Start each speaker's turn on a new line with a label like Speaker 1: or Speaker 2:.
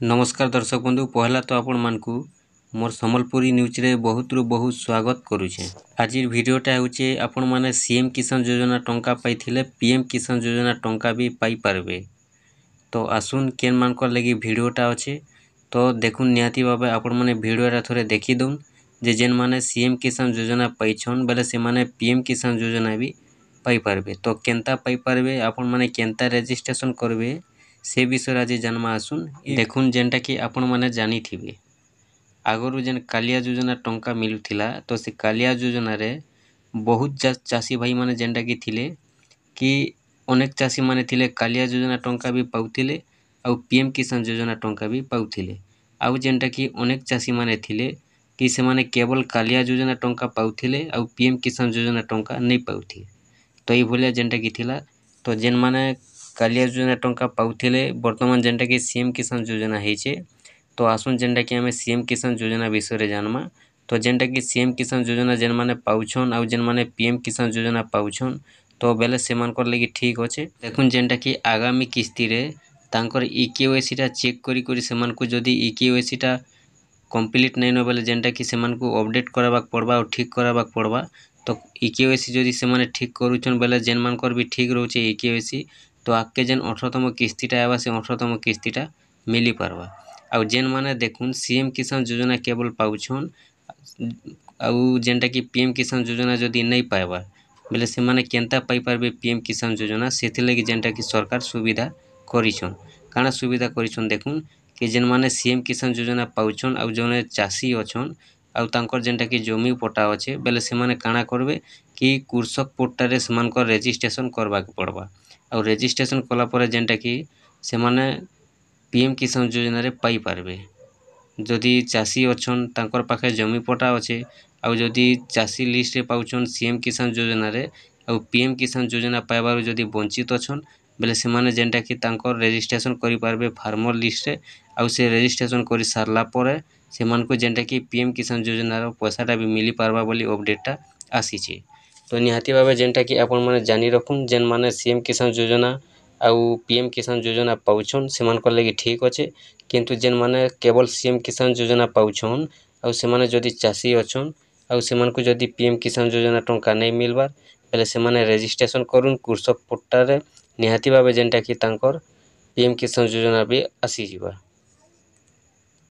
Speaker 1: नमस्कार दर्शक बंधु पहला तो आपण मानकु मोर सम्बलपुरी न्यूज रे बहुत स्वागत करुछे। आज वीडियोटा होचे आपण माने सीएम किसान योजना टंका पाइथिले पीएम किसान योजना टंका भी पाई पारबे। तो आसुन केन मानकर लगी वीडियोटा अच्छे तो देखुन निहाती भाबे आपण माने वीडियोटा थोड़े देखि दउन जे जेन माने सीएम किसान योजना पाइछन बेले से माने पीएम किसान योजना भी पाई पारबे। तो केनता पाई पारबे आपण माने केनता रजिस्ट्रेशन करबे से विषय आज जानमा आसुन। देखुन जेनटा कि आपण माने जानी थिबे आगरु जेन कालिया योजना टंका मिलुथिला तो से कालिया योजना रे बहुत चासी भाई माने जेनटा कि थिले कि अनेक चासी माने थिले कालिया योजना टंका भी पाउथिले आउ पीएम किसान योजना टंका भी पाउथिले। आउ जेनटा कि अनेक चासी माने थिले कि से माने केवल कालिया योजना टंका पाउथिले आउ पीएम किसान योजना टंका नहीं पाउथिले। तो ये भलिया जेनटा कि थिला तो जेन माने कालिया योजना टंका पाउथिले वर्तमान जेनटा कि सीएम किसान योजना हेचे। तो आसुन जेनटा कि हमें सीएम किसान योजना विषय रे जानमा। तो जेनटा कि सीएम किसान योजना जेन माने पाउछन आउ जेन माने पीएम किसान योजना पाउछन तो बेले से मानकर लगी ठीक अच्छे। देखुन जेनटा कि आगामी किस्ती रे तांकर ईकेवाईसी टा चेक करी करी से मानकु जदी ईकेवाईसी टा कंप्लीट नहीं न बेले जेनटा कि से मानकु अपडेट कराबाक पड़बा और ठीक कराबाक पड़बा। तो ईकेवाईसी जदी से माने ठीक करूछन बेले जेन मानकर भी ठीक रहउचे ईकेवाईसी तो आके जेन 18तम किस्तीटा आवा से 18तम किस्तीटा मिली पारबा। आउ जेन माने देखुन सीएम किसान योजना केवल पाउछन आउ जेनटा कि पीएम किसान योजना जदी नहीं पाइबा बेले से माने केनता पाई पारबे पीएम किसान योजना सेति लगी जेनटा कि सरकार सुविधा करिछन। काना सुविधा करिछन देखुन कि जेन माने सीएम किसान योजना पाउछन आउ जने चासी अछन आउ तांकर जेनटा कि जमी पट्टा अच्छे बेले से माने काना करबे कि कृषक पोर्टल से मानकर रजिस्ट्रेशन करबा के पड़बा। आउ रजिस्ट्रेशन कला परे जेनटा कि से माने पीएम किसान योजना रे पाई पारबे। जदि चासी अछन तांकर पाखे जमी पट्टा अच्छे आउ जदि चासी लिस्ट रे पाउछन सीएम किसान योजना रे आउ पीएम किसान योजना पाइबार जदि वंचित अछन बेले से माने जेनटा कि तांकर रजिस्ट्रेशन करि पारबे फार्मर लिस्ट रे आउ से रजिस्ट्रेशन करि सारला परे से मानको जेनटा कि पीएम किसान योजना रो पैसाटा भी मिली पारबा बोली अपडेटटा आसीचे। तो निहाती भाबे जेनटा कि आपण माने जानि रखुन जेन माने सीएम किसान योजना आउ पीएम किसान योजना पाउछन से मानकर लगी ठीक अच्छे। किंतु जेन माने केवल सीएम किसान योजना पाउछन आउ से माने जदि चासी अछन आउ से मानको जदि पीएम किसान योजना टंका नहीं मिलबार बेले से माने रजिस्ट्रेशन करुन कृषक पोर्टल रे निहाती भाबे जेनटा कि तांकर पीएम किसान योजना भी आसी जिबा।